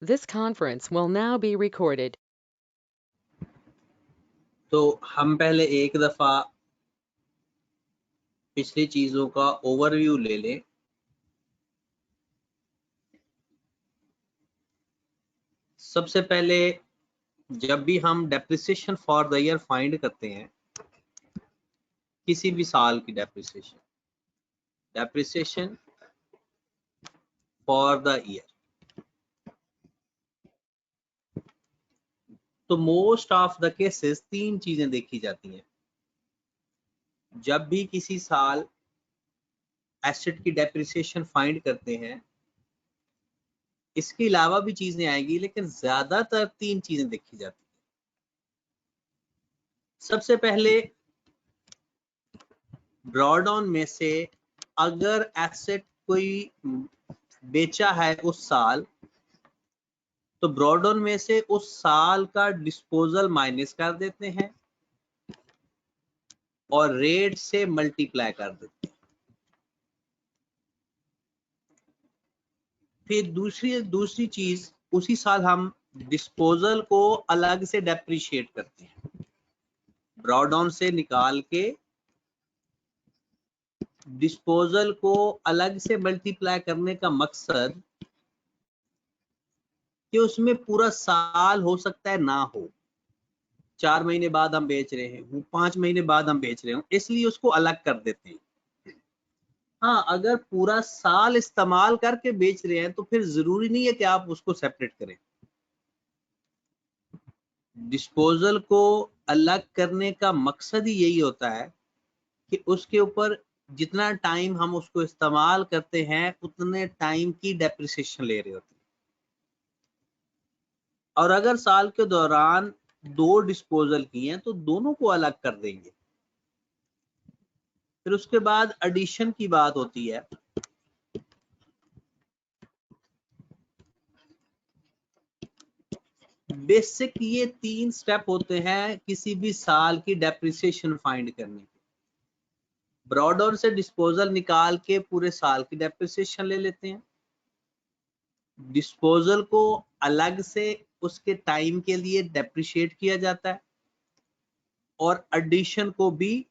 This conference will now be recorded. तो हम पहले एक दफ़ा पिछली चीज़ों का ओवरव्यू ले लें। सबसे पहले जब भी हम depreciation for the year find करते हैं, किसी भी साल की डेप्रिसिएशन फॉर द ईयर, तो मोस्ट ऑफ द केसेस तीन चीजें देखी जाती हैं। जब भी किसी साल एसेट की डेप्रिसिएशन फाइंड करते हैं, इसके अलावा भी चीजें आएंगी, लेकिन ज्यादातर तीन चीजें देखी जाती हैं। सबसे पहले ड्रॉडाउन में से अगर एसेट कोई बेचा है उस साल, तो ड्रॉडाउन में से उस साल का डिस्पोजल माइनस कर देते हैं और रेट से मल्टीप्लाई कर देते हैं। फिर दूसरी चीज, उसी साल हम डिस्पोजल को अलग से डेप्रिशिएट करते हैं। ड्रॉडाउन से निकाल के डिस्पोजल को अलग से मल्टीप्लाई करने का मकसद कि उसमें पूरा साल हो सकता है ना हो, 4 महीने बाद हम बेच रहे हैं, 5 महीने बाद हम बेच रहे हो, इसलिए उसको अलग कर देते हैं। हाँ, अगर पूरा साल इस्तेमाल करके बेच रहे हैं तो फिर जरूरी नहीं है कि आप उसको सेपरेट करें। डिस्पोजल को अलग करने का मकसद ही यही होता है कि उसके ऊपर जितना टाइम हम उसको इस्तेमाल करते हैं उतने टाइम की डेप्रिसिएशन ले रहे होते हैं। और अगर साल के दौरान 2 डिस्पोजल किए हैं तो दोनों को अलग कर देंगे। फिर उसके बाद एडिशन की बात होती है। बेसिक ये 3 स्टेप होते हैं किसी भी साल की डेप्रिसिएशन फाइंड करने के। ब्रॉडाउन से डिस्पोजल निकाल के पूरे साल की डेप्रिसिएशन ले लेते हैं, डिस्पोजल को अलग से उसके टाइम के लिए डेप्रिशिएट किया जाता है, और एडिशन को भी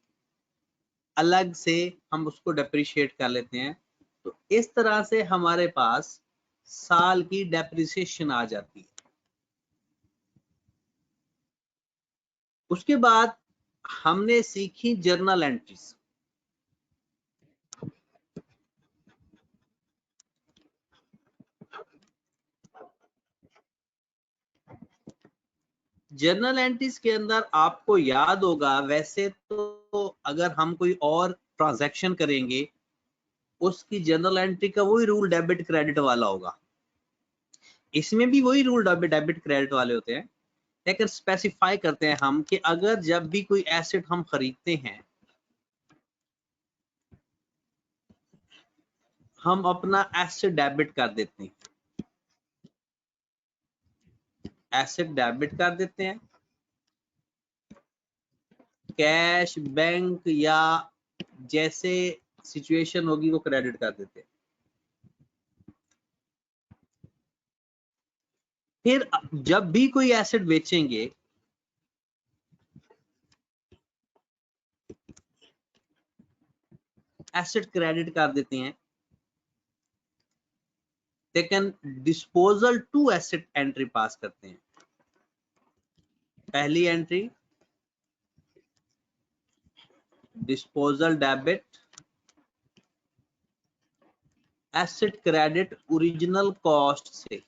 अलग से हम उसको डेप्रिशिएट कर लेते हैं। तो इस तरह से हमारे पास साल की डेप्रिसिएशन आ जाती है। उसके बाद हमने सीखी जर्नल एंट्रीज। जर्नल एंट्रीज के अंदर आपको याद होगा, वैसे तो अगर हम कोई और ट्रांजैक्शन करेंगे उसकी जर्नल एंट्री का वही रूल डेबिट क्रेडिट वाला होगा, इसमें भी वही रूल डेबिट क्रेडिट वाले होते हैं। लेकिन स्पेसिफाई करते हैं हम कि अगर जब भी कोई एसेट हम खरीदते हैं, हम अपना एसेट डेबिट कर देते हैं, एसेट डेबिट कर देते हैं, कैश, बैंक या जैसे सिचुएशन होगी वो क्रेडिट कर देते हैं। फिर जब भी कोई एसेट बेचेंगे, एसेट क्रेडिट कर देते हैं, लेकिन disposal to asset entry pass करते हैं। पहली entry disposal debit, asset credit original cost से,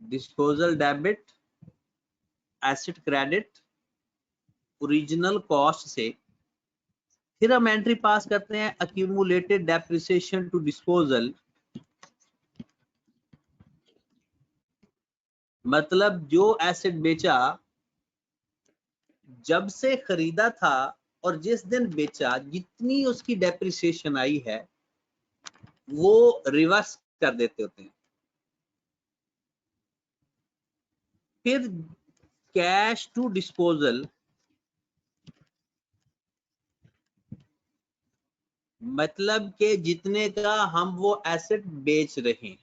disposal debit asset credit original cost से। फिर हम एंट्री पास करते हैं अक्यूमुलेटेड डेप्रिसिएशन टू डिस्पोजल, मतलब जो एसेट बेचा, जब से खरीदा था और जिस दिन बेचा, जितनी उसकी डेप्रिसिएशन आई है वो रिवर्स कर देते होते हैं। फिर कैश टू डिस्पोजल, मतलब कि जितने का हम वो एसेट बेच रहे हैं,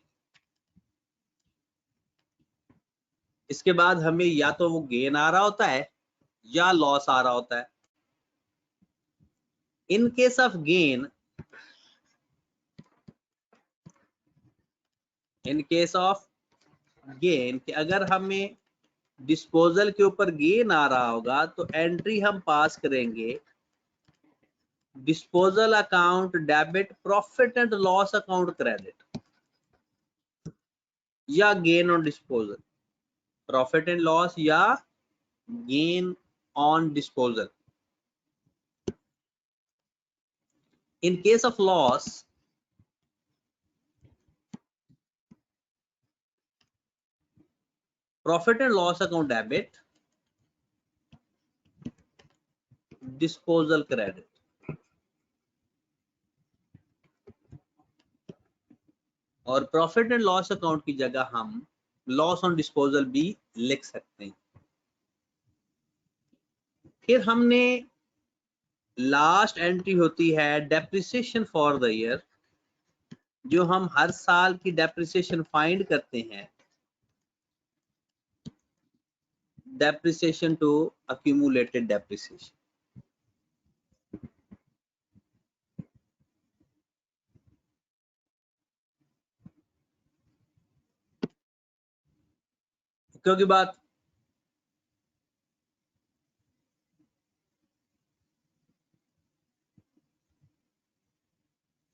इसके बाद हमें या तो वो गेन आ रहा होता है या लॉस आ रहा होता है। इन case of gain, in case of gain कि अगर हमें डिस्पोजल के ऊपर गेन आ रहा होगा तो एंट्री हम पास करेंगे disposal account debit profit and loss account credit, या gain on disposal, profit and loss या gain on disposal. In case of loss, profit and loss account debit, disposal credit. और profit and loss account की जगह हम loss on disposal भी लिख सकते हैं। फिर हमने लास्ट एंट्री होती है डेप्रिसिएशन फॉर द ईयर, जो हम हर साल की डेप्रिसिएशन फाइंड करते हैं, डेप्रिसिएशन टू अक्यूमुलेटेड डेप्रिसिएशन। क्योंकि बात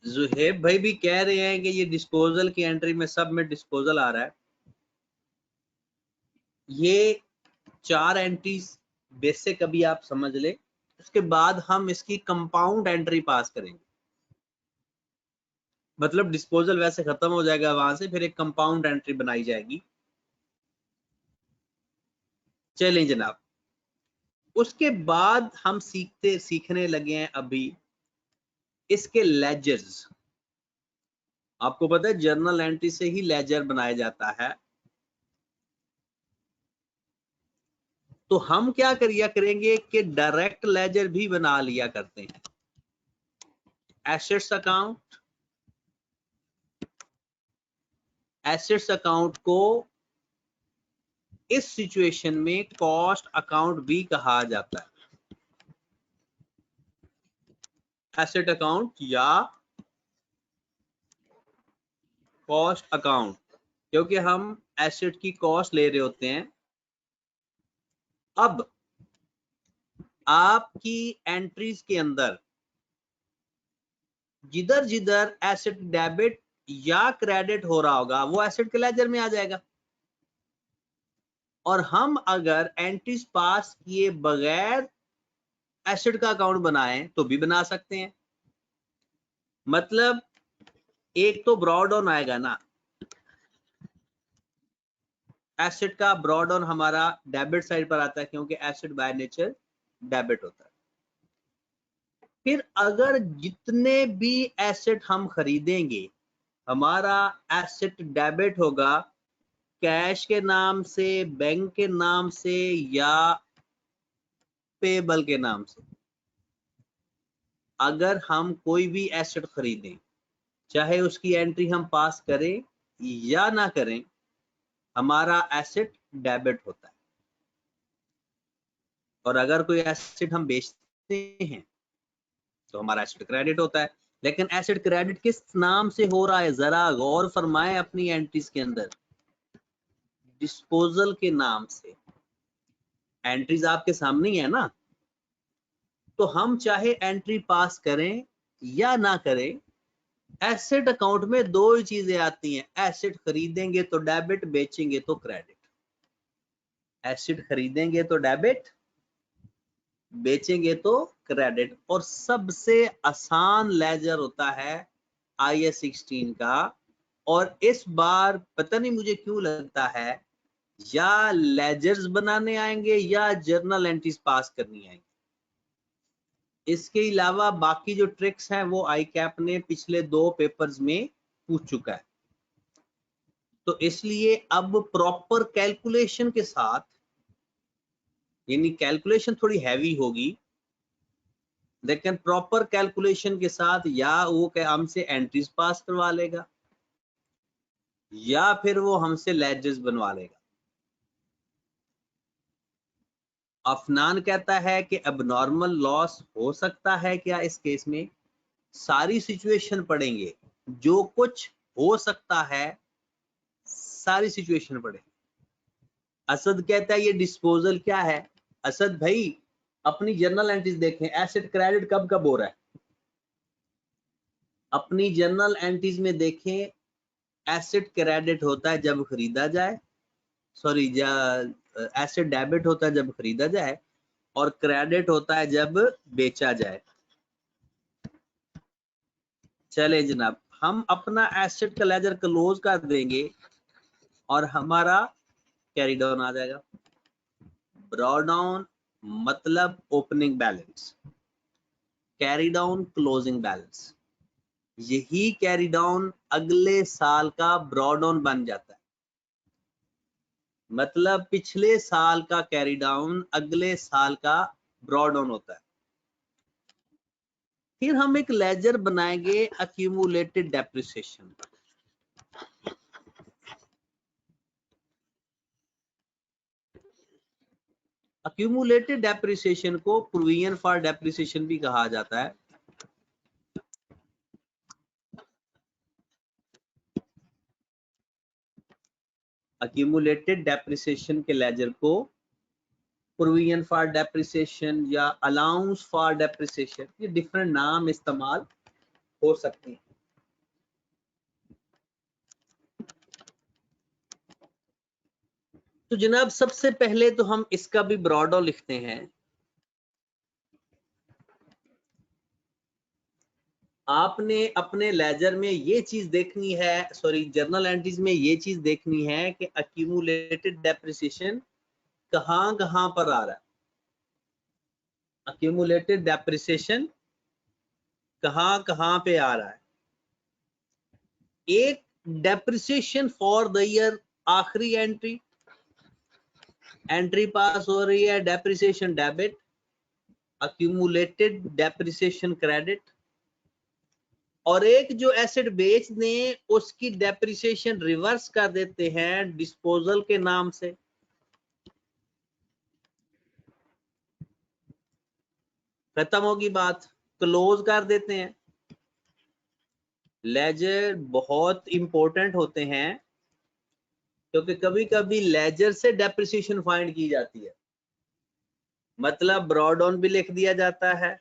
जुहेब भाई भी कह रहे हैं कि ये डिस्पोजल की एंट्री में सब में डिस्पोजल आ रहा है। ये 4 एंट्रीज बेसिक अभी आप समझ ले, उसके बाद हम इसकी कंपाउंड एंट्री पास करेंगे। मतलब डिस्पोजल वैसे खत्म हो जाएगा वहां से, फिर एक कंपाउंड एंट्री बनाई जाएगी। चलें जनाब, उसके बाद हम सीखने लगे हैं अभी इसके लेजर्स। आपको पता है जर्नल एंट्री से ही लेजर बनाया जाता है। तो हम क्या करेंगे कि डायरेक्ट लेजर भी बना लिया करते हैं। एसेट्स अकाउंट, एसेट्स अकाउंट को इस सिचुएशन में कॉस्ट अकाउंट भी कहा जाता है। एसेट अकाउंट या कॉस्ट अकाउंट, क्योंकि हम एसेट की कॉस्ट ले रहे होते हैं। अब आपकी एंट्रीज के अंदर जिधर जिधर एसेट डेबिट या क्रेडिट हो रहा होगा वो एसेट के लेजर में आ जाएगा। और हम अगर एंट्रीज पास किए बगैर एसेट का अकाउंट बनाएं तो भी बना सकते हैं। मतलब एक तो ब्रॉड ऑन आएगा ना, एसेट का ब्रॉड ऑन हमारा डेबिट साइड पर आता है क्योंकि एसेट बाय नेचर डेबिट होता है। फिर अगर जितने भी एसेट हम खरीदेंगे हमारा एसेट डेबिट होगा कैश के नाम से, बैंक के नाम से या पेबल के नाम से। अगर हम कोई भी एसेट खरीदें चाहे उसकी एंट्री हम पास करें या ना करें, हमारा एसेट डेबिट होता है। और अगर कोई एसेट हम बेचते हैं तो हमारा एसेट क्रेडिट होता है। लेकिन एसेट क्रेडिट किस नाम से हो रहा है जरा गौर फरमाएं अपनी एंट्रीज के अंदर, डिस्पोजल के नाम से। एंट्रीज आपके सामने ही है ना, तो हम चाहे एंट्री पास करें या ना करें, एसेट अकाउंट में दो ही चीजें आती हैं, एसेट खरीदेंगे तो डेबिट, बेचेंगे तो क्रेडिट। एसेट खरीदेंगे तो डेबिट, बेचेंगे तो क्रेडिट। और सबसे आसान लेजर होता है IAS 16 का। और इस बार पता नहीं मुझे क्यों लगता है या लेजर्स बनाने आएंगे या जर्नल एंट्रीज पास करनी आएंगी। इसके अलावा बाकी जो ट्रिक्स हैं वो ICAP ने पिछले 2 पेपर्स में पूछ चुका है। तो इसलिए अब प्रॉपर कैलकुलेशन के साथ, यानी कैलकुलेशन थोड़ी हैवी होगी लेकिन प्रॉपर कैलकुलेशन के साथ या वो हमसे एंट्रीज पास करवा लेगा या फिर वो हमसे लेजर्स बनवा लेगा। अफनान कहता है कि एबनॉर्मल लॉस हो सकता है क्या इस केस में? सारी सिचुएशन पढ़ेंगे, जो कुछ हो सकता है सारी सिचुएशन पढ़ेंगे। असद कहता है ये डिस्पोजल क्या है? असद भाई अपनी जर्नल एंट्रीज देखें, एसेट क्रेडिट कब कब हो रहा है। अपनी जर्नल एंट्रीज में देखें, एसेट क्रेडिट होता है जब खरीदा जाए, सॉरी एसेट डेबिट होता है जब खरीदा जाए और क्रेडिट होता है जब बेचा जाए। चले जनाब, हम अपना एसेट का लेजर क्लोज कर देंगे और हमारा कैरी डाउन आ जाएगा। ड्रॉ डाउन मतलब opening balance, carry down closing balance. यही कैरी डाउन अगले साल का ड्रॉ डाउन बन जाता है, मतलब पिछले साल का कैरी डाउन अगले साल का ड्रॉ डाउन होता है। फिर हम एक लेजर बनाएंगे अक्यूमुलेटेड डेप्रिसिएशन। अक्यूमुलेटेड डेप्रिसिएशन को प्रोविजन फॉर डेप्रिसिएशन भी कहा जाता है। अक्यूमुलेटेड डेप्रिसिएशन के लेजर को प्रोविजन फॉर डेप्रिसिएशन या अलाउंस फॉर डेप्रिसिएशन, ये डिफरेंट नाम इस्तेमाल हो सकते हैं। तो जनाब सबसे पहले तो हम इसका भी ब्रॉडो लिखते हैं। आपने अपने लेजर में ये चीज देखनी है, सॉरी जर्नल एंट्रीज में ये चीज देखनी है कि अक्यूमुलेटेड डेप्रिसिएशन कहां कहां पर आ रहा है। अक्यूमुलेटेड डेप्रिसिएशन कहां कहां पे आ रहा है। एक डेप्रिसिएशन फॉर द ईयर, आखिरी एंट्री, एंट्री पास हो रही है depreciation debit, accumulated depreciation credit. और एक जो एसेट बेच दें उसकी डेप्रिसिएशन रिवर्स कर देते हैं डिस्पोजल के नाम से। खत्म होगी बात, क्लोज कर देते हैं। लेजर बहुत इंपॉर्टेंट होते हैं क्योंकि कभी कभी लेजर से डेप्रिसिएशन फाइंड की जाती है, मतलब ब्रॉ डाउन भी लिख दिया जाता है,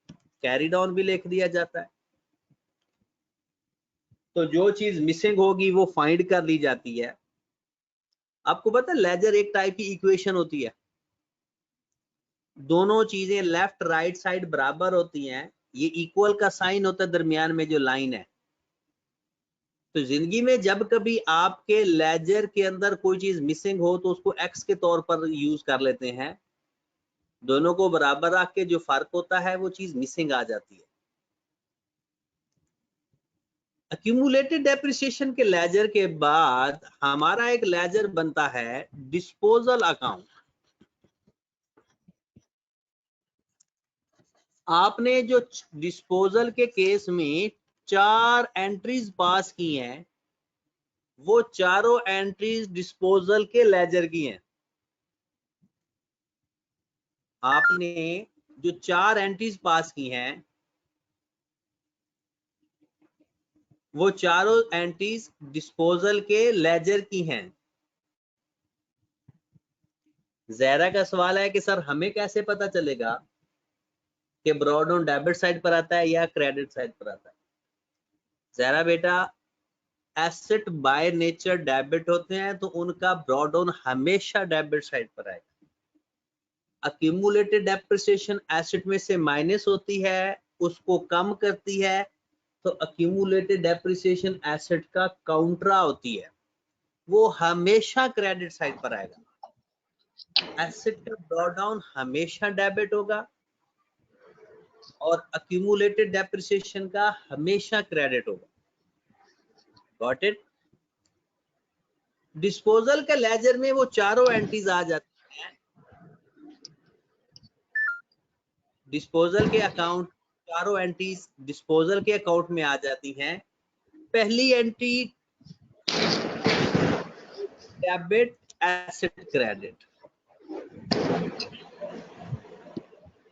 कैरी डाउन भी लिख दिया जाता है। तो जो चीज मिसिंग होगी वो फाइंड कर ली जाती है। आपको पता है लेजर एक टाइप की इक्वेशन होती है, दोनों चीजें लेफ्ट राइट साइड बराबर होती हैं, ये इक्वल का साइन होता है दरमियान में जो लाइन है। तो जिंदगी में जब कभी आपके लेजर के अंदर कोई चीज मिसिंग हो तो उसको एक्स के तौर पर यूज कर लेते हैं, दोनों को बराबर रख के जो फर्क होता है वो चीज मिसिंग आ जाती है। अक्यूमुलेटेड डेप्रिसिएशन के लेजर के बाद हमारा एक लेजर बनता है डिस्पोजल अकाउंट। आपने जो डिस्पोजल के केस में 4 एंट्रीज पास की हैं, वो चारों एंट्रीज डिस्पोजल के लेजर की हैं। आपने जो 4 एंट्रीज पास की हैं वो चारों एंट्रीज डिस्पोजल के लेजर की हैं। जहरा का सवाल है कि सर हमें कैसे पता चलेगा कि ब्रॉ डाउन डेबिट साइड पर आता है या क्रेडिट साइड पर आता है? जहरा बेटा, एसेट बाय नेचर डेबिट होते हैं तो उनका ब्रॉ डाउन हमेशा डेबिट साइड पर आएगा। अक्यूमुलेटेड डेप्रिसिएशन एसेट में से माइनस होती है, उसको कम करती है, तो अक्यूमुलेटेड डेप्रिसिएशन एसेट का काउंटरा होती है, वो हमेशा क्रेडिट साइड पर आएगा। एसेट का ड्रॉ डाउन हमेशा डेबिट होगा और अक्यूमुलेटेड डेप्रिसिएशन का हमेशा क्रेडिट होगा। Got it? डिस्पोजल के लेजर में वो चारों एंट्रीज आ जाती हैं। डिस्पोजल के अकाउंट, चारों एंट्रीज डिस्पोजल के अकाउंट में आ जाती हैं। पहली एंट्री डेबिट एसेट क्रेडिट,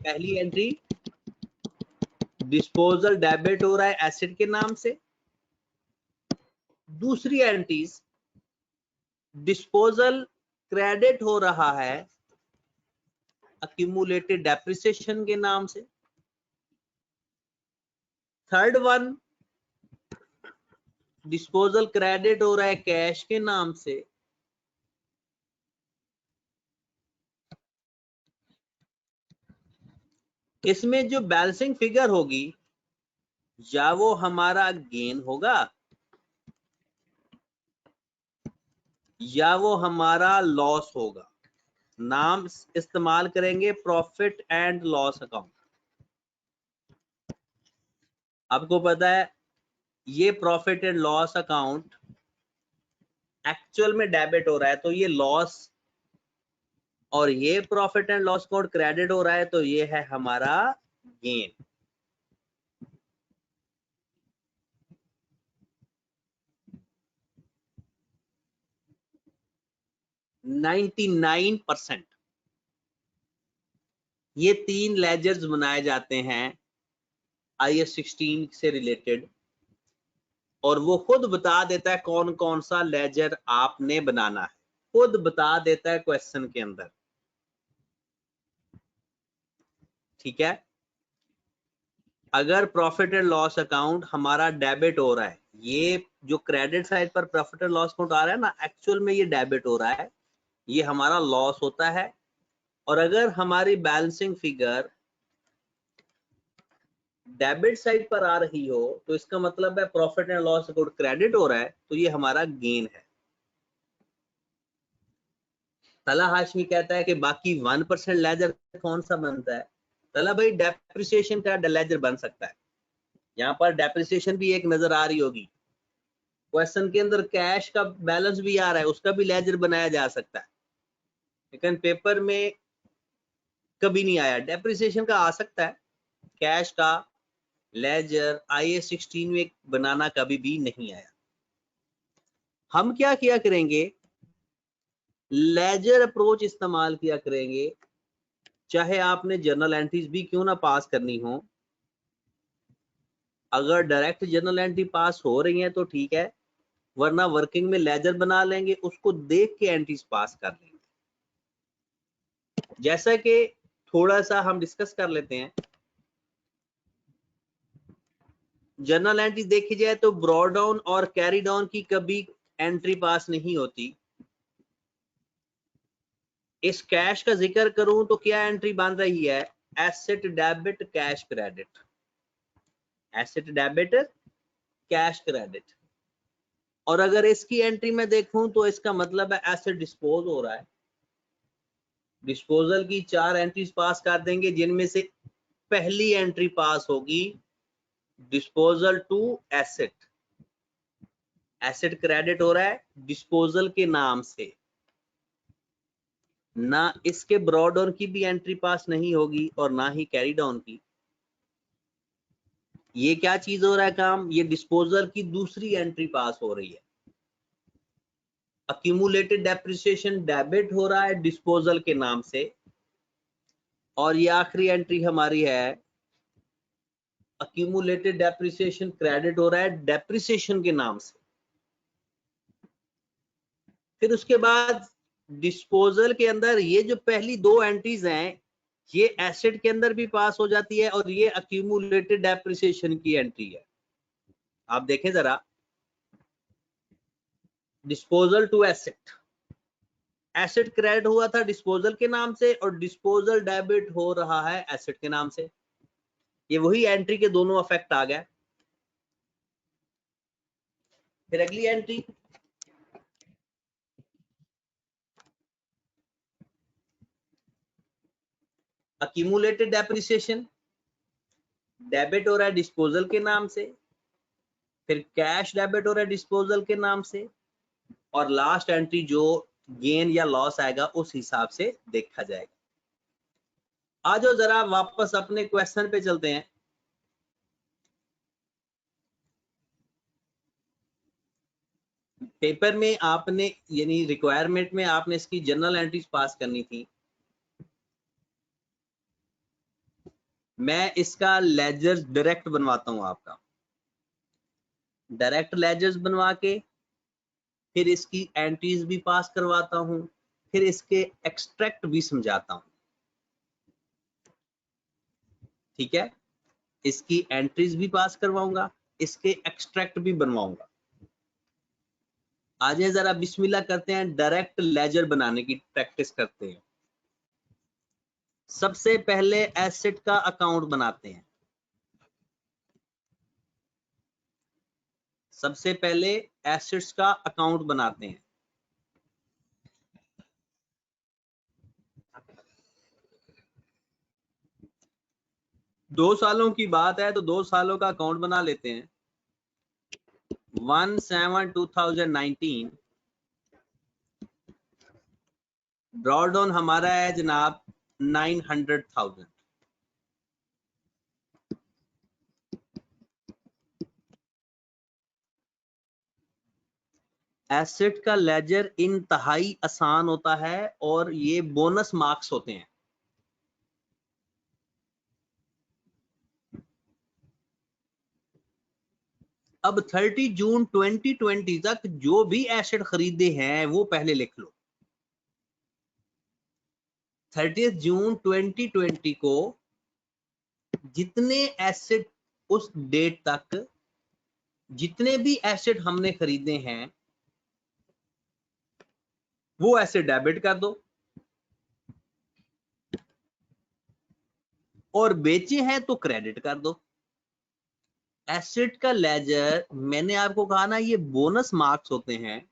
पहली एंट्री डिस्पोजल डेबिट हो रहा है एसेट के नाम से। दूसरी एंट्रीज डिस्पोजल क्रेडिट हो रहा है अक्यूमुलेटेड डेप्रिसिएशन के नाम से। थर्ड वन डिस्पोजल क्रेडिट हो रहा है कैश के नाम से। इसमें जो बैलेंसिंग फिगर होगी या वो हमारा गेन होगा या वो हमारा लॉस होगा। नाम इस्तेमाल करेंगे प्रॉफिट एंड लॉस अकाउंट। आपको पता है ये profit and loss account actual में डेबिट हो रहा है तो ये लॉस, और ये profit and loss account credit हो रहा है तो ये है हमारा गेन। %99 ये 3 लेजर्स बनाए जाते हैं IAS 16 से रिलेटेड, और वो खुद बता देता है कौन कौन सा लेजर आपने बनाना है, खुद बता देता है क्वेश्चन के अंदर। ठीक है, अगर प्रॉफिट एंड लॉस अकाउंट हमारा डेबिट हो रहा है, ये जो क्रेडिट साइड पर प्रॉफिट एंड लॉस अकाउंट आ रहा है ना, एक्चुअल में ये डेबिट हो रहा है, ये हमारा लॉस होता है। और अगर हमारी बैलेंसिंग फिगर डेबिट साइड पर आ रही हो तो इसका मतलब है profit and loss account credit हो रहा है तो ये हमारा गेन है। तला हाशमी कहता है कि बाकी 1% लेजर कौन सा बनता है? तला भाई डेप्रिसिएशन का लेजर बन सकता है। यहाँ पर डेप्रिसिएशन भी एक नजर आ रही होगी, क्वेश्चन के अंदर कैश का बैलेंस भी आ रहा है, उसका भी लेजर बनाया जा सकता है, लेकिन पेपर में कभी नहीं आया। डेप्रिसिएशन का आ सकता है, कैश का लेजर IAS 16 में बनाना कभी भी नहीं आया। हम क्या किया करेंगे, लेजर अप्रोच इस्तेमाल किया करेंगे, चाहे आपने जर्नल एंट्रीज भी क्यों ना पास करनी हो। अगर डायरेक्ट जर्नल एंट्री पास हो रही है तो ठीक है, वरना वर्किंग में लेजर बना लेंगे, उसको देख के एंट्रीज पास कर लेंगे। जैसा कि थोड़ा सा हम डिस्कस कर लेते हैं, जर्नल एंट्री देखी जाए तो ब्रॉड डाउन और कैरी डाउन की कभी एंट्री पास नहीं होती। इस कैश का जिक्र करूं तो क्या एंट्री बन रही है, asset debit cash credit, asset debit cash credit. और अगर इसकी एंट्री में देखूं तो इसका मतलब है एसेट डिस्पोज हो रहा है। डिस्पोजल की 4 एंट्रीज पास कर देंगे, जिनमें से पहली एंट्री पास होगी disposal to asset, asset credit हो रहा है डिस्पोजल के नाम से। ना इसके ब्रॉड डाउन की भी एंट्री पास नहीं होगी और ना ही कैरी डाउन की। ये क्या चीज हो रहा है काम, ये डिस्पोजल की दूसरी एंट्री पास हो रही है। अक्यूमुलेटेड डेप्रिसिएशन डेबिट हो रहा है डिस्पोजल के नाम से, और ये आखिरी एंट्री हमारी है अक्यूमुलेटेड डेप्रिसिएशन क्रेडिट हो रहा है डेप्रिसिएशन के नाम से। फिर उसके बाद डिस्पोजल के अंदर ये जो पहली 2 एंट्रीज हैं, ये एसेट के अंदर भी पास हो जाती है और ये अक्यूमुलेटेड डेप्रिसिएशन की एंट्री है। आप देखें जरा, disposal to asset, asset credit हुआ था डिस्पोजल के नाम से और डिस्पोजल डेबिट हो रहा है एसेट के नाम से। ये वही एंट्री के दोनों इफेक्ट आ गए। फिर अगली एंट्री, अक्यूमुलेटेड डेप्रिसिएशन डेबिट हो रहा है डिस्पोजल के नाम से, फिर कैश डेबिट हो रहा है डिस्पोजल के नाम से, और लास्ट एंट्री जो गेन या लॉस आएगा उस हिसाब से देखा जाएगा। आ जाओ जरा वापस अपने क्वेश्चन पे चलते हैं। पेपर में आपने यानी रिक्वायरमेंट में आपने इसकी जर्नल एंट्रीज पास करनी थी। मैं इसका लेजर डायरेक्ट बनवाता हूं आपका, डायरेक्ट लेजर्स बनवा के फिर इसकी एंट्रीज भी पास करवाता हूं, फिर इसके एक्सट्रैक्ट भी समझाता हूं। ठीक है, इसकी एंट्रीज भी पास करवाऊंगा, इसके एक्सट्रैक्ट भी बनवाऊंगा। आज जरा बिस्मिल्लाह करते हैं, डायरेक्ट लेजर बनाने की प्रैक्टिस करते हैं। सबसे पहले एसेट का अकाउंट बनाते हैं। सबसे पहले एसेट्स का अकाउंट बनाते हैं। दो सालों की बात है तो 2 सालों का अकाउंट बना लेते हैं। 1/7/2019 ड्रॉडाउन हमारा है जनाब 900,000। एसेट का लेजर इंतहाई आसान होता है और ये बोनस मार्क्स होते हैं। अब 30 जून 2020 तक जो भी एसेट खरीदे हैं वो पहले लिख लो। 30 जून 2020 को जितने एसेट उस डेट तक जितने भी एसेट हमने खरीदे हैं वो एसेट डेबिट कर दो, और बेचे हैं तो क्रेडिट कर दो। एसेट का लेजर मैंने आपको कहा ना ये बोनस मार्क्स होते हैं।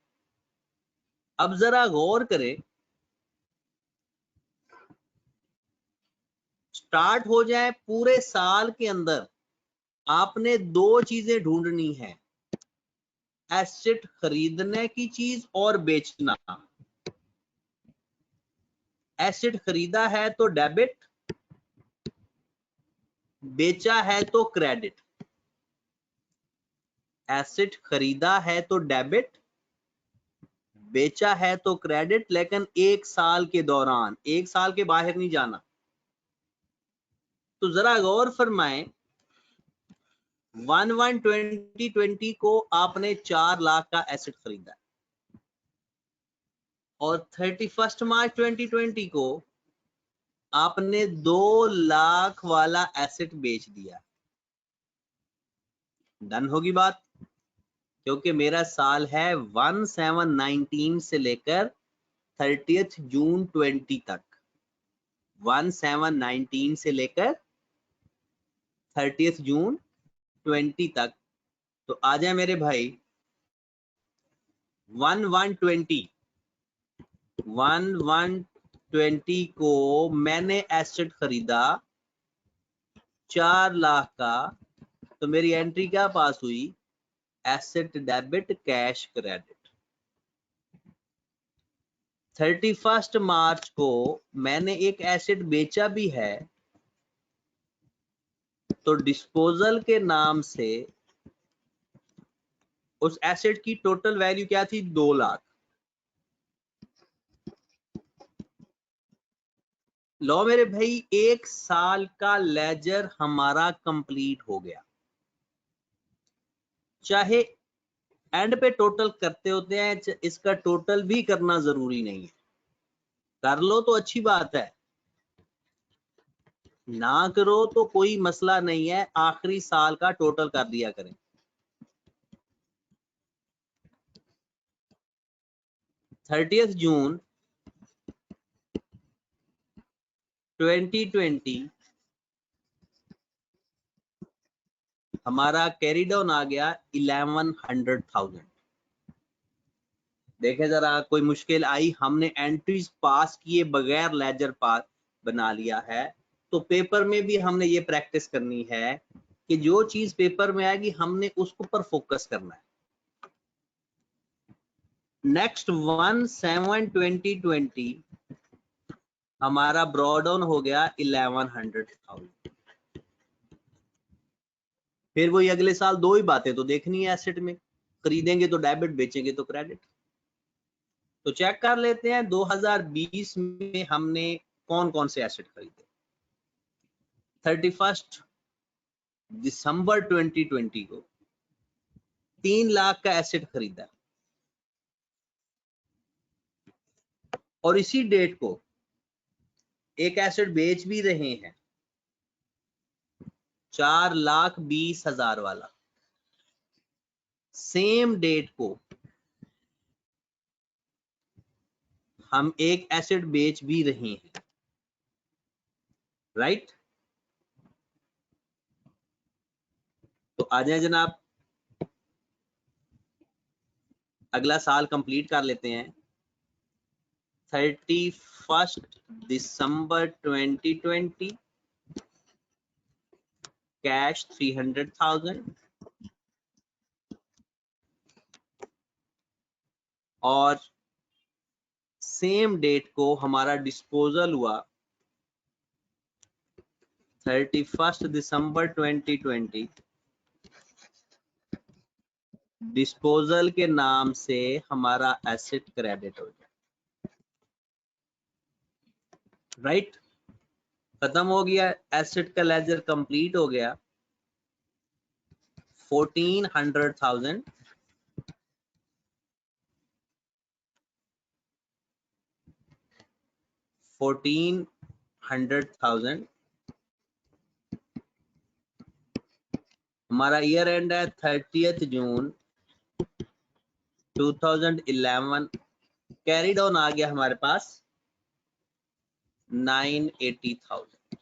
अब जरा गौर करें, स्टार्ट हो जाए पूरे साल के अंदर आपने 2 चीजें ढूंढनी है, एसेट खरीदने की चीज और बेचना। एसेट खरीदा है तो डेबिट, बेचा है तो क्रेडिट। एसेट खरीदा है तो डेबिट, बेचा है तो क्रेडिट, लेकिन 1 साल के दौरान, 1 साल के बाहर नहीं जाना। तो जरा गौर फरमाएं, 1/1/2020 को आपने 4 लाख का एसेट खरीदा और 31 मार्च 2020 को आपने 2 लाख वाला एसेट बेच दिया। डन होगी बात, क्योंकि मेरा साल है 1719 से लेकर 30 जून 20 तक। 1719 से लेकर 30 जून 20 तक। तो आ जाए मेरे भाई, 1120 को मैंने एसेट खरीदा 4 लाख का, तो मेरी एंट्री क्या पास हुई, एसेट डेबिट कैश क्रेडिट। 31 मार्च को मैंने एक एसेट बेचा भी है, तो डिस्पोजल के नाम से उस एसेट की टोटल वैल्यू क्या थी, 2 लाख। लो मेरे भाई, 1 साल का लेजर हमारा कंप्लीट हो गया। चाहे एंड पे टोटल करते होते हैं, इसका टोटल भी करना जरूरी नहीं है, कर लो तो अच्छी बात है, ना करो तो कोई मसला नहीं है, आखिरी साल का टोटल कर दिया करें। 30 जून 2020 हमारा कैरी डाउन आ गया 1100,000। देखे जरा कोई मुश्किल आई, हमने एंट्रीज पास किए बगैर लेजर पास बना लिया है। तो पेपर में भी हमने ये प्रैक्टिस करनी है कि जो चीज पेपर में आएगी हमने उसके ऊपर फोकस करना है। नेक्स्ट 1/7/2020 हमारा ब्रॉड ऑन हो गया 1100,000। फिर वही अगले साल दो ही बातें तो देखनी है एसेट में, खरीदेंगे तो डेबिट, बेचेंगे तो क्रेडिट। तो चेक कर लेते हैं 2020 में हमने कौन कौन से एसेट खरीदे। 31 दिसंबर 2020 को 3 लाख का एसेट खरीदा और इसी डेट को एक एसेट बेच भी रहे हैं 4,20,000 वाला। सेम डेट को हम एक एसेट बेच भी रहे हैं, राइट। तो आ जाए जनाब, अगला साल कंप्लीट कर लेते हैं। 31 दिसंबर 2020 कैश 300,000 और सेम डेट को हमारा डिस्पोजल हुआ 31 दिसंबर 2020। डिस्पोजल के नाम से हमारा एसेट क्रेडिट हो गया, राइट। खत्म हो गया, एसेट का लेजर कंप्लीट हो गया। 1400,000 1400,000 हमारा ईयर एंड है 30 जून 2011। कैरिड ऑन आ गया हमारे पास 980,000।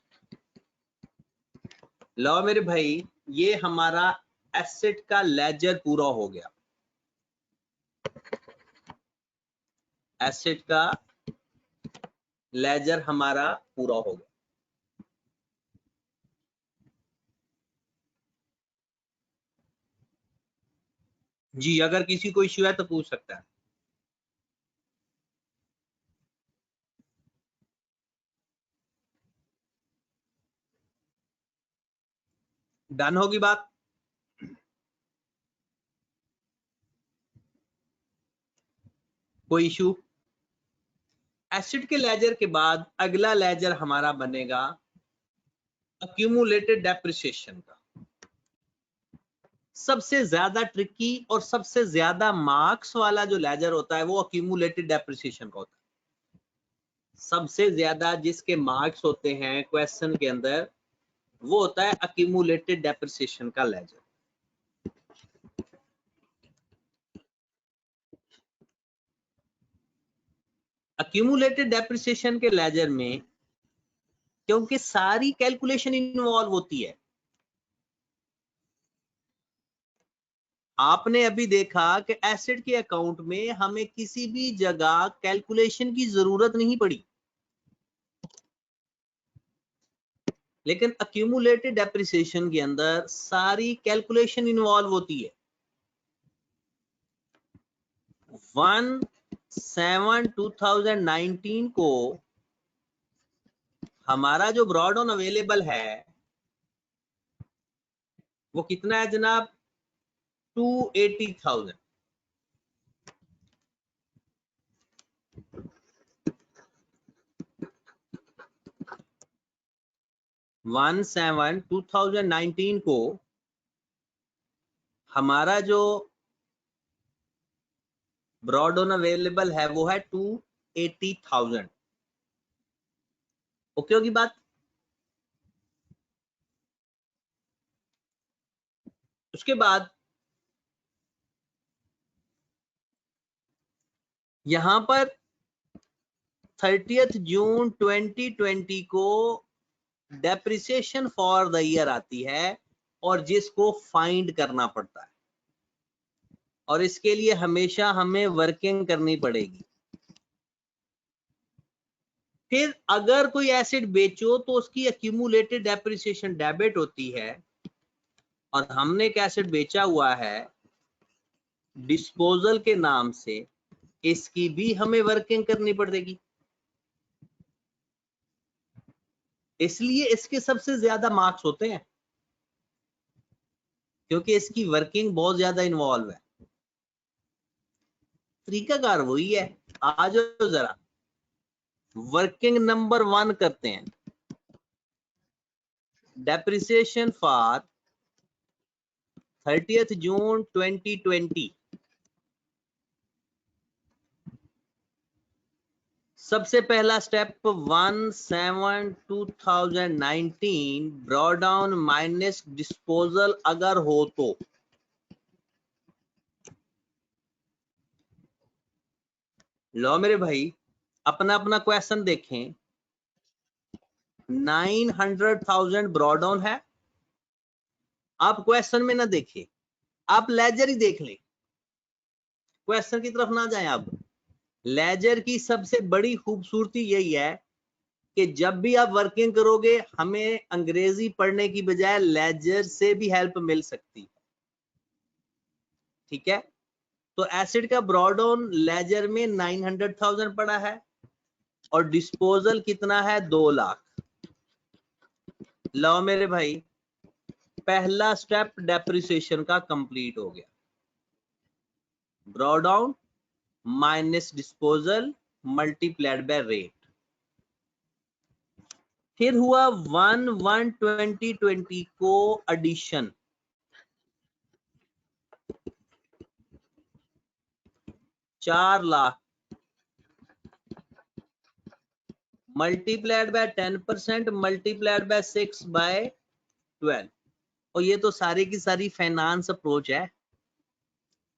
लो मेरे भाई, ये हमारा एसेट का लेजर पूरा हो गया। एसेट का लेजर हमारा पूरा हो गया। जी, अगर किसी को इश्यू है तो पूछ सकता है। डन होगी बात। कोई इशू? एसेट के लेजर के बाद अगला लेजर हमारा बनेगा अक्यूमुलेटेड डेप्रिसिएशन का। सबसे ज्यादा ट्रिकी और सबसे ज्यादा मार्क्स वाला जो लेजर होता है वो अक्यूमुलेटेड डेप्रिसिएशन का होता है। सबसे ज्यादा जिसके मार्क्स होते हैं क्वेश्चन के अंदर वो होता है अक्यूमुलेटेड डेप्रिसिएशन का लेजर। अक्यूमुलेटेड डेप्रिसिएशन के लेजर में क्योंकि सारी कैलकुलेशन इन्वॉल्व होती है। आपने अभी देखा कि एसेट के अकाउंट में हमें किसी भी जगह कैलकुलेशन की जरूरत नहीं पड़ी, लेकिन अक्यूमुलेटेड डेप्रिसिएशन के अंदर सारी कैलकुलेशन इन्वॉल्व होती है। 1/7/2019 को हमारा जो ब्रॉड ऑन अवेलेबल है वो कितना है जनाब? 280,000। वन 7/2019 को हमारा जो ब्रॉड ऑन अवेलेबल है वो है 280,000। ओके होगी बात? उसके बाद यहां पर 30 जून 2020 को डेप्रिसिएशन फॉर द ईयर आती है और जिसको फाइंड करना पड़ता है और इसके लिए हमेशा हमें वर्किंग करनी पड़ेगी। फिर अगर कोई एसेट बेचो तो उसकी एक्यूमुलेटेड डेप्रिसिएशन डेबिट होती है और हमने एक एसेट बेचा हुआ है डिस्पोजल के नाम से, इसकी भी हमें वर्किंग करनी पड़ेगी। इसलिए इसके सबसे ज्यादा मार्क्स होते हैं, क्योंकि इसकी वर्किंग बहुत ज्यादा इन्वॉल्व है। तरीकाकार वही है। आ जाओ जरा वर्किंग नंबर 1 करते हैं। डेप्रिसिएशन फॉर 30th जून 2020। सबसे पहला स्टेप 1/7/2019 ड्रॉडाउन माइनस डिस्पोजल अगर हो तो लो मेरे भाई अपना अपना क्वेश्चन देखें। 900,000 ब्रॉडाउन है। आप क्वेश्चन में ना देखें, आप लेजर ही देख लें, क्वेश्चन की तरफ ना जाएं। आप लेजर की सबसे बड़ी खूबसूरती यही है कि जब भी आप वर्किंग करोगे हमें अंग्रेजी पढ़ने की बजाय लेजर से भी हेल्प मिल सकती है। ठीक है, तो एसिड का ब्रॉडाउन लेजर में 900,000 पड़ा है और डिस्पोजल कितना है 2 लाख। लो मेरे भाई पहला स्टेप डेप्रिसिएशन का कंप्लीट हो गया। Drawdown minus disposal multiplied by rate. फिर हुआ 1/1/2020 को एडिशन। चार lakh multiplied by 10% multiplied bye 6/12। और ये तो सारी की सारी फाइनेंस अप्रोच है।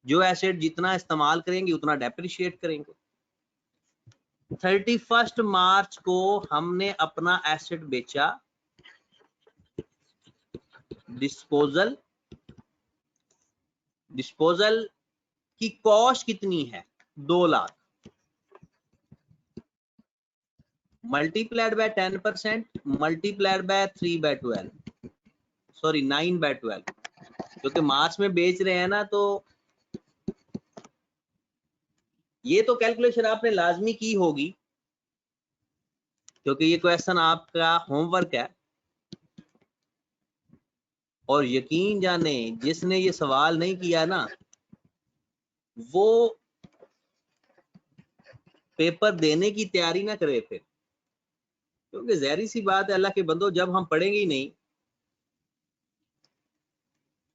जो एसेट जितना इस्तेमाल करेंगे उतना डेप्रिशिएट करेंगे। 31 मार्च को हमने अपना एसेट बेचा। डिस्पोजल की कॉस्ट कितनी है 2 lakh multiplied by 10% multiplied bye 3/12 sorry 9/12 क्योंकि मार्च में बेच रहे हैं ना, तो ये तो कैलकुलेशन आपने लाजमी की होगी क्योंकि ये क्वेश्चन आपका होमवर्क है। और यकीन जाने जिसने ये सवाल नहीं किया ना वो पेपर देने की तैयारी ना करे फिर, क्योंकि जहरी सी बात है अल्लाह के बंदो, जब हम पढ़ेंगे ही नहीं,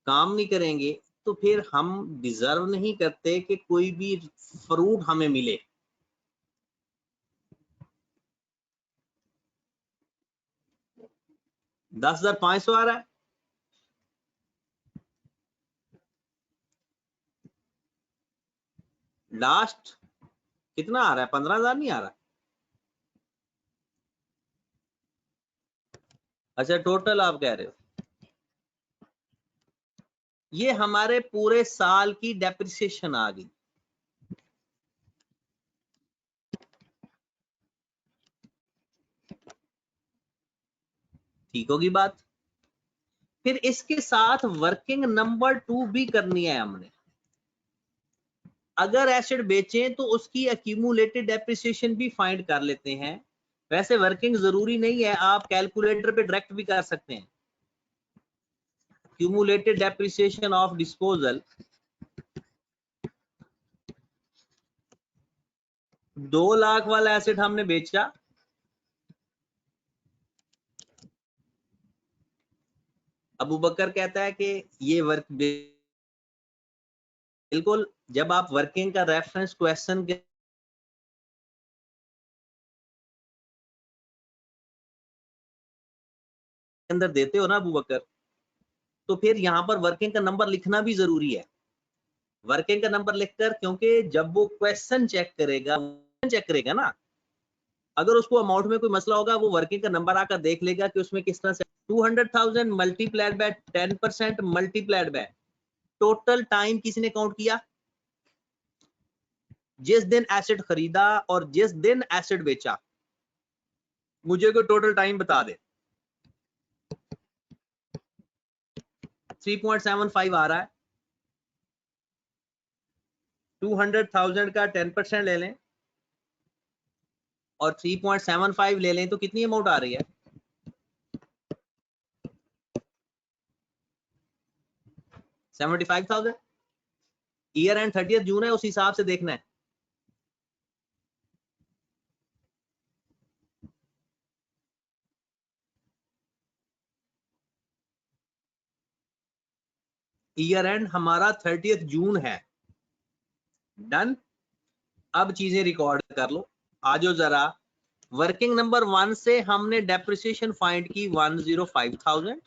काम नहीं करेंगे, तो फिर हम डिजर्व नहीं करते कि कोई भी फ्रूट हमें मिले। $10,500 आ रहा है। लास्ट कितना आ रहा है? 15,000 नहीं आ रहा? अच्छा टोटल आप कह रहे हो। ये हमारे पूरे साल की डेप्रिसिएशन आ गई। ठीक होगी बात। फिर इसके साथ वर्किंग नंबर 2 भी करनी है हमने। अगर एसेट बेचें तो उसकी एक्यूमुलेटेड डेप्रिसिएशन भी फाइंड कर लेते हैं। वैसे वर्किंग जरूरी नहीं है, आप कैलकुलेटर पे डायरेक्ट भी कर सकते हैं। Accumulated depreciation of disposal 2 lakh वाला एसेट हमने बेचा। अबू बकर कहता है कि ये वर्क बिल्कुल, जब आप वर्किंग का रेफरेंस क्वेश्चन के अंदर देते हो ना अबू बकर, तो फिर यहाँ पर वर्किंग का नंबर लिखना भी जरूरी है। वर्किंग का नंबर लिखकर, क्योंकि जब वो क्वेश्चन चेक करेगा ना, अगर उसको अमाउंट में कोई मसला होगा वो वर्किंग का नंबर आकर देख लेगा कि उसमें किस तरह से 200,000 multiplied by 10% multiplied by total time किसने काउंट किया? जिस दिन एसेट खरीदा और जिस दिन एसेट बेचा, मुझे कोई टोटल टाइम बता दे। 3.75 आ रहा है। 200,000 का 10% ले लें और 3.75 ले लें तो कितनी अमाउंट आ रही है? 75,000 ईयर एंड 30 जून है, उस हिसाब से देखना है। ईयर एंड हमारा 30 जून है। डन। अब चीजें रिकॉर्ड कर लो। आ जाओ जरा, वर्किंग नंबर 1 से हमने डेप्रिसिएशन फाइंड की 105,000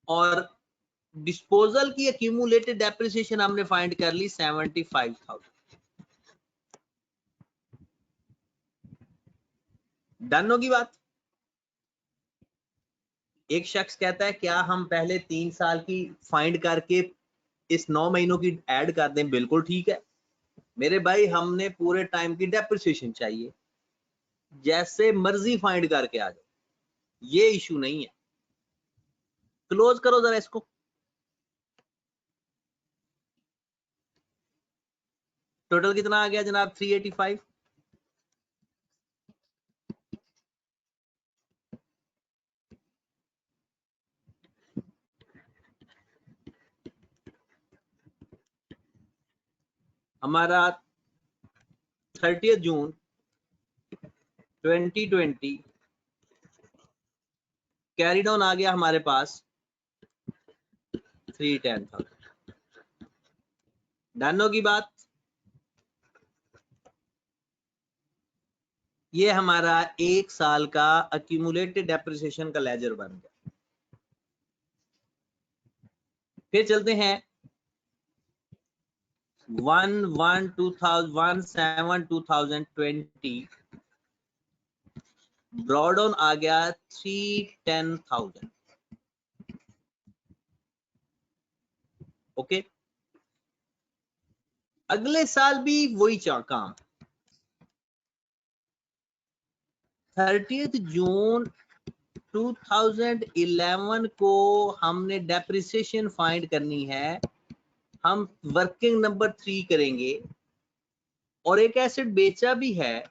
और डिस्पोजल की एक्यूमुलेटेड डेप्रिसिएशन हमने फाइंड कर ली 75,000। डन होगी बात। एक शख्स कहता है क्या हम पहले 3 साल की फाइंड करके इस 9 महीनों की ऐड कर दें? बिल्कुल ठीक है मेरे भाई, हमने पूरे टाइम की डेप्रिसिएशन चाहिए, जैसे मर्जी फाइंड करके आ जाओ, ये इशू नहीं है। क्लोज करो जरा इसको। टोटल कितना आ गया जनाब? 385। हमारा 30 जून 2020 कैरिड ऑन आ गया हमारे पास 310,000। डन होगी बात। ये हमारा 1 साल का एक्यूमुलेटेड डेप्रिसिएशन का लेजर बन गया। फिर चलते हैं 1/7/2020 ब्रॉड ऑन आ गया 310,000। ओके, अगले साल भी वही काम। 30 जून 2011 को हमने डेप्रिसिएशन फाइंड करनी है। हम वर्किंग नंबर 3 करेंगे और एक एसेट बेचा भी है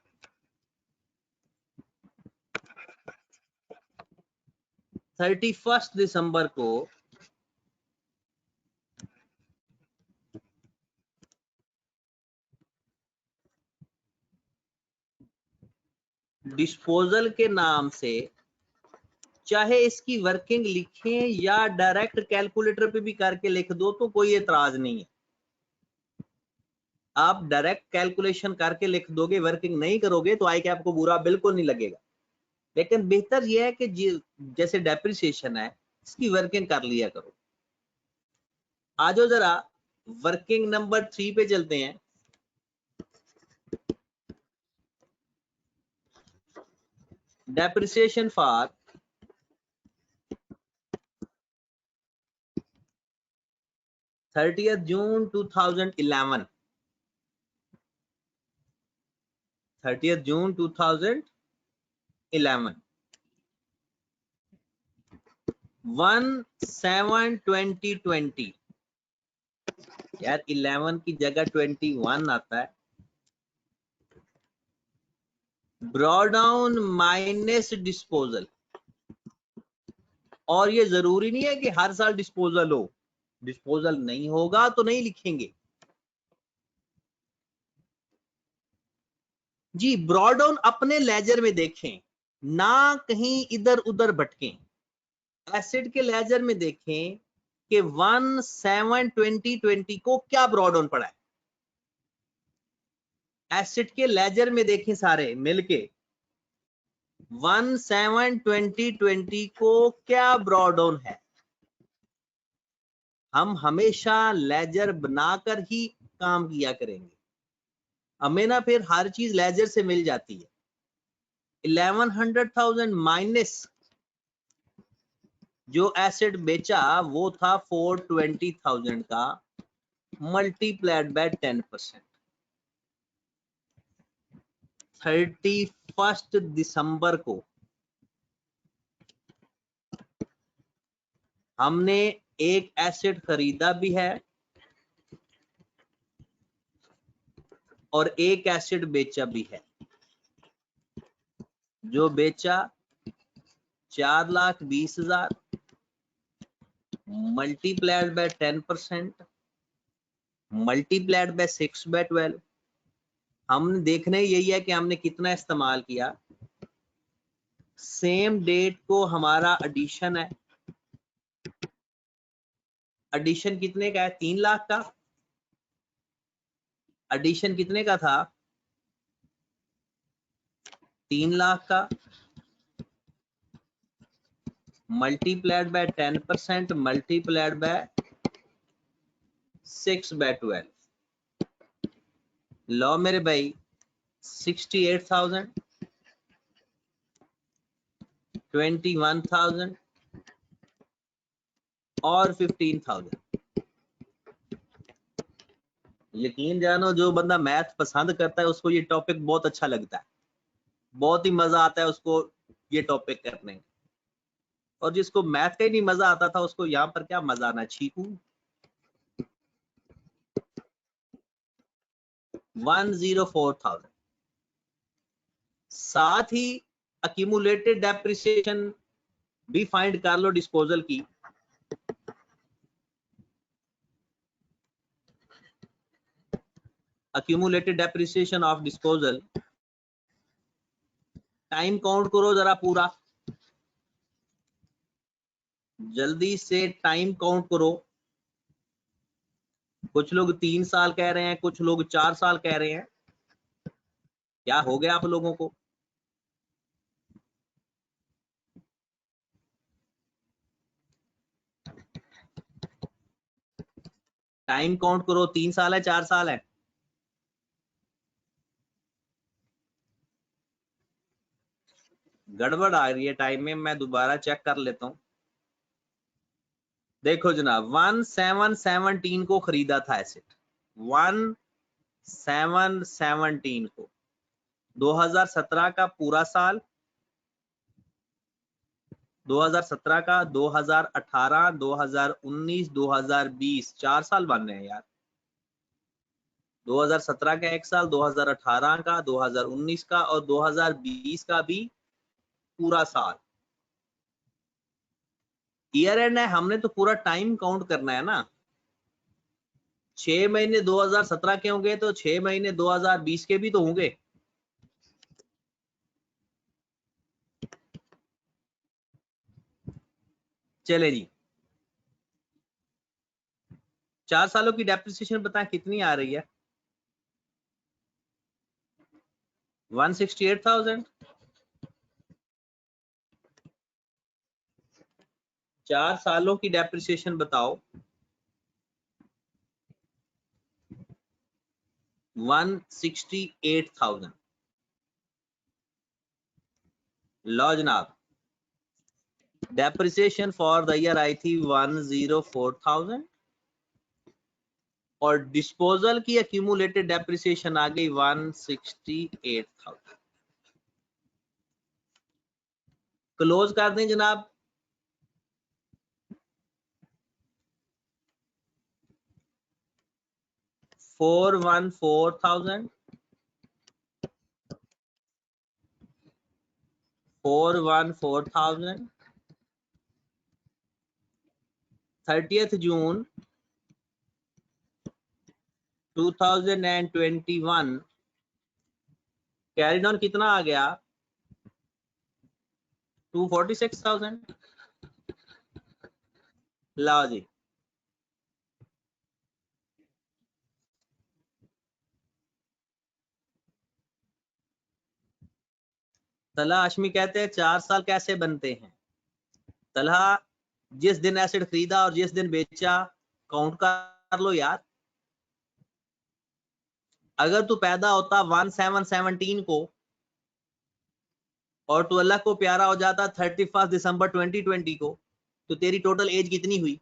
31 दिसंबर को। डिस्पोजल के नाम से, चाहे इसकी वर्किंग लिखें या डायरेक्ट कैलकुलेटर पे भी करके लिख दो तो कोई एतराज नहीं है। आप डायरेक्ट कैलकुलेशन करके लिख दोगे, वर्किंग नहीं करोगे तो आई कैप को बुरा बिल्कुल नहीं लगेगा, लेकिन बेहतर यह है कि जैसे डेप्रिसिएशन है इसकी वर्किंग कर लिया करो। आ जाओ जरा वर्किंग नंबर 3 पे चलते हैं। डेप्रिसिएशन फॉर 30 जून 2011। 30 जून 2011 1/7/2020 यार 11 की जगह 21 आता है। ब्रॉडाउन माइनस डिस्पोजल, और ये जरूरी नहीं है कि हर साल डिस्पोजल हो। डिस्पोजल नहीं होगा तो नहीं लिखेंगे जी। ब्रॉडाउन अपने लेजर में देखें, ना कहीं इधर उधर भटकें। एसिड के लेजर में देखें कि 1/7/2020 को क्या ब्रॉडाउन पड़ा है। एसिड के लेजर में देखें सारे मिलके 1/7/2020 को क्या ब्रॉडाउन है। हम हमेशा लेजर बनाकर ही काम किया करेंगे, हमें ना फिर हर चीज लेजर से मिल जाती है। 1100,000 माइनस जो एसिड बेचा वो था 420,000 का, मल्टीप्लाइड बाय 10%। 31 दिसंबर को हमने एक एसिड खरीदा भी है और एक एसिड बेचा भी है। जो बेचा 4,20,000, multiplied by 10% multiplied by 6 by 12। हमने देखना यही है कि हमने कितना इस्तेमाल किया। सेम डेट को हमारा एडिशन है, एडिशन कितने का है? 3 लाख का। एडिशन कितने का था? 3 लाख का। Multiplied by 10% multiplied by 6 by 12। लो मेरे भाई 68,000, 21,000 और 15,000। यकीन जानो जो बंदा मैथ पसंद करता है उसको ये टॉपिक बहुत अच्छा लगता है, बहुत ही मजा आता है उसको ये टॉपिक करने में। और जिसको मैथ का ही नहीं मजा आता था उसको यहाँ पर क्या मजा आना। चीकू 104,000। साथ ही अक्यूमुलेटेड डेप्रिसिएशन भी फाइंड कर लो डिस्पोजल की। Accumulated depreciation of disposal time count करो जरा पूरा, जल्दी से टाइम काउंट करो। कुछ लोग 3 साल कह रहे हैं, कुछ लोग 4 साल कह रहे हैं। क्या हो गया आप लोगों को? टाइम काउंट करो, 3 साल है 4 साल है? गड़बड़ आ रही है टाइम में, मैं दोबारा चेक कर लेता हूं। देखो जनाब 1717 को खरीदा था एसेट, 1717 को। 2017 का पूरा साल, 2017 का, 2018, 2019, 2020, 4 साल बन रहे हैं यार। 2017 का 1 साल, 2018 का, 2019 का और 2020 का भी पूरा साल। ईयर एंड है, हमने तो पूरा टाइम काउंट करना है ना। 6 महीने 2017 के होंगे तो 6 महीने 2020 के भी तो होंगे। चले जी, 4 सालों की डेप्रिसिएशन बताएं कितनी आ रही है? 168,000। 4 सालों की डेप्रिसिएशन बताओ। 168,000। लो जनाब, depreciation for the year I थी 104,000 और डिस्पोजल की एक्यूमुलेटेड डेप्रिसिएशन आ गई 168,000। क्लोज कर दें जनाब। $414,000, 30th June 2021 कैरिड ऑन कितना आ गया? 246,000। लाओ जी, तलहा हाशमी कहते हैं 4 साल कैसे बनते हैं? तलहा जिस दिन एसेट खरीदा और जिस दिन बेचा काउंट कर लो यार। अगर तू पैदा होता 1717 को और तू अल्लाह को प्यारा हो जाता 31 दिसंबर 2020 को, तो तेरी टोटल एज कितनी हुई?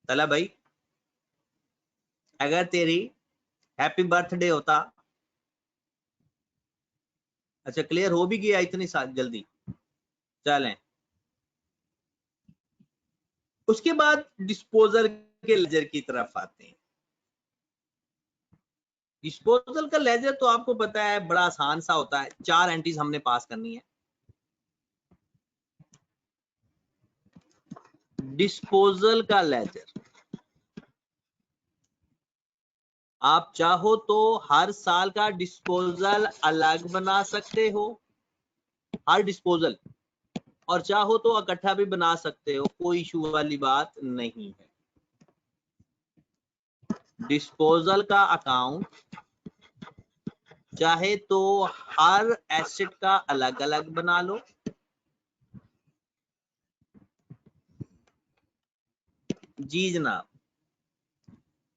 तला भाई अगर तेरी हैप्पी बर्थडे होता, अच्छा क्लियर हो भी गया इतनी जल्दी? चलें, उसके बाद डिस्पोजल के लेजर की तरफ आते हैं। डिस्पोजल का लेजर तो आपको पता है बड़ा आसान सा होता है, 4 एंट्रीज हमने पास करनी है। डिस्पोजल का लेजर, आप चाहो तो हर साल का डिस्पोजल अलग बना सकते हो, हर डिस्पोजल, और चाहो तो इकट्ठा भी बना सकते हो, कोई इशू वाली बात नहीं है। डिस्पोजल का अकाउंट चाहे तो हर एसेट का अलग अलग बना लो, जी जनाब।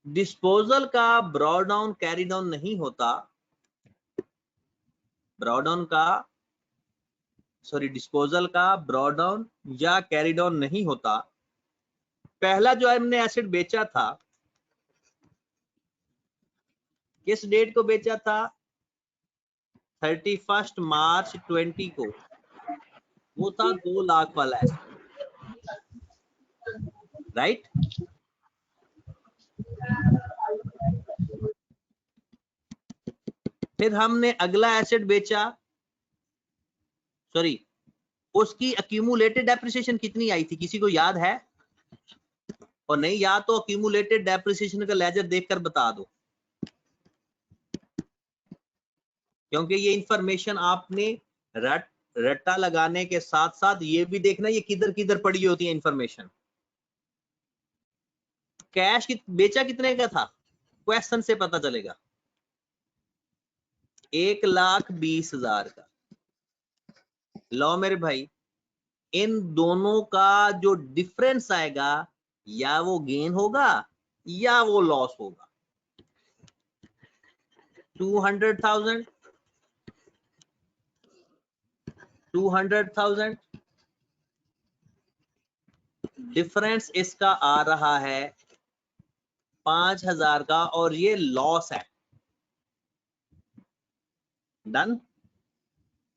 डिस्पोजल का ब्रॉड डाउन कैरी डाउन नहीं होता, डिस्पोजल का ब्रॉड डाउन या कैरी डाउन नहीं होता। पहला जो हमने एसेट बेचा था, किस डेट को बेचा था? 31 मार्च 20 को, वो था 2 लाख वाला एसेट, राइट? फिर हमने अगला एसेट बेचा, सॉरी, उसकी अक्यूमुलेटेड डेप्रिसिएशन कितनी आई थी, किसी को याद है? और नहीं याद तो अक्यूमुलेटेड डेप्रिसिएशन का लेजर देखकर बता दो, क्योंकि ये इंफॉर्मेशन आपने रट्टा लगाने के साथ साथ ये भी देखना ये किधर किधर पड़ी होती है इंफॉर्मेशन। कैश बेचा कितने का था, क्वेश्चन से पता चलेगा। 1,20,000 का। लो मेरे भाई, इन दोनों का जो डिफरेंस आएगा या वो गेन होगा या वो लॉस होगा। 200,000 डिफरेंस इसका आ रहा है 5,000 का, और ये लॉस है। डन,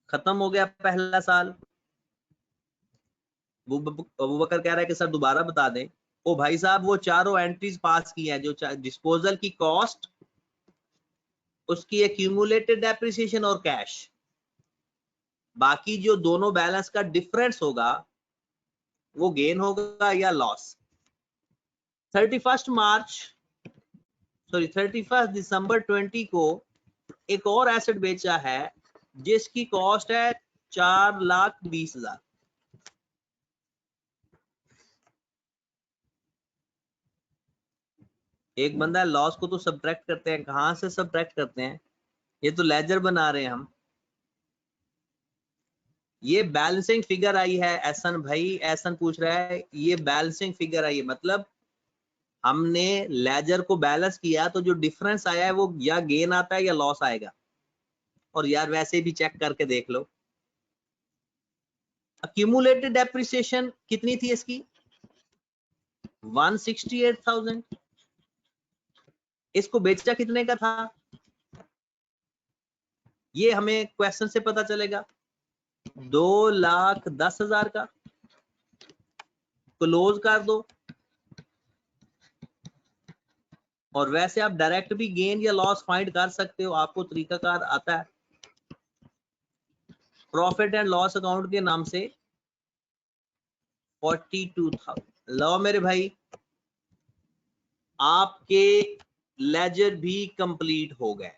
खत्म हो गया पहला साल। अबू बकर कह रहा है कि सर दोबारा बता दें। ओ भाई साहब, वो चारों एंट्रीज पास की है, जो डिस्पोजल की कॉस्ट, उसकी एक्यूमुलेटेड डेप्रिसिएशन और कैश, बाकी जो दोनों बैलेंस का डिफरेंस होगा वो गेन होगा या लॉस। 31 दिसंबर 20 को एक और एसेट बेचा है जिसकी कॉस्ट है 4,20,000। एक बंदा लॉस को तो सब्ट्रैक्ट करते हैं, कहां से सब्ट्रैक्ट करते हैं? ये तो लेजर बना रहे हैं हम। ये बैलेंसिंग फिगर आई है, एहसन भाई, एहसन पूछ रहा है ये बैलेंसिंग फिगर आई है, मतलब हमने लेजर को बैलेंस किया तो जो डिफरेंस आया है वो या गेन आता है या लॉस आएगा। और यार वैसे भी चेक करके देख लो, अक्यूमुलेटेड डेप्रिसिएशन कितनी थी इसकी? 168,000। इसको बेचा कितने का था ये हमें क्वेश्चन से पता चलेगा, 2,10,000 का। क्लोज कर दो, और वैसे आप डायरेक्ट भी गेन या लॉस फाइंड कर सकते हो, आपको तरीकाकार आता है प्रॉफिट एंड लॉस अकाउंट के नाम से। 42,000। लो मेरे भाई, आपके लेजर भी कंप्लीट हो गए।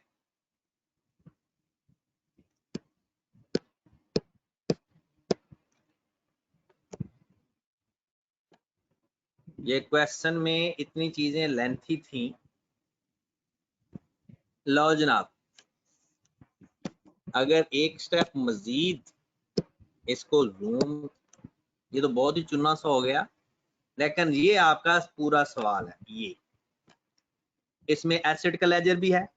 ये क्वेश्चन में इतनी चीजें लेंथी थी। लो जनाब, अगर एक स्टेप मजीद इसको जूम, ये तो बहुत ही चुना सा हो गया, लेकिन ये आपका पूरा सवाल है। ये इसमें एसेट का लेजर भी है,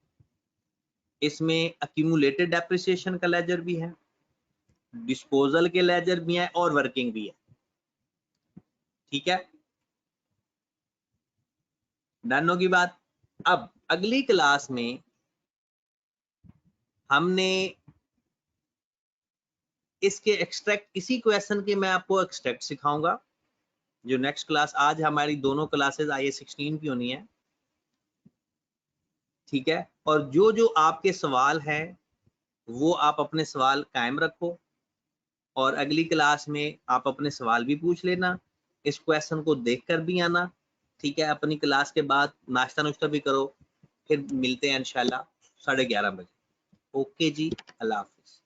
इसमें अक्यूमुलेटेड डेप्रिसिएशन का लेजर भी है, डिस्पोजल के लेजर भी है, और वर्किंग भी है। ठीक है, डन की बात। अब अगली क्लास में हमने इसके एक्सट्रैक्ट, इसी क्वेश्चन के मैं आपको एक्सट्रैक्ट सिखाऊंगा। जो नेक्स्ट क्लास, आज हमारी दोनों क्लासेस IAS 16 की होनी है, ठीक है। और जो जो आपके सवाल हैं वो आप अपने सवाल कायम रखो, और अगली क्लास में आप अपने सवाल भी पूछ लेना। इस क्वेश्चन को देखकर भी आना, ठीक है। अपनी क्लास के बाद नाश्ता नुश्ता भी करो, फिर मिलते हैं इंशाल्लाह 11:30 बजे। ओके जी, अल्लाह हाफिज।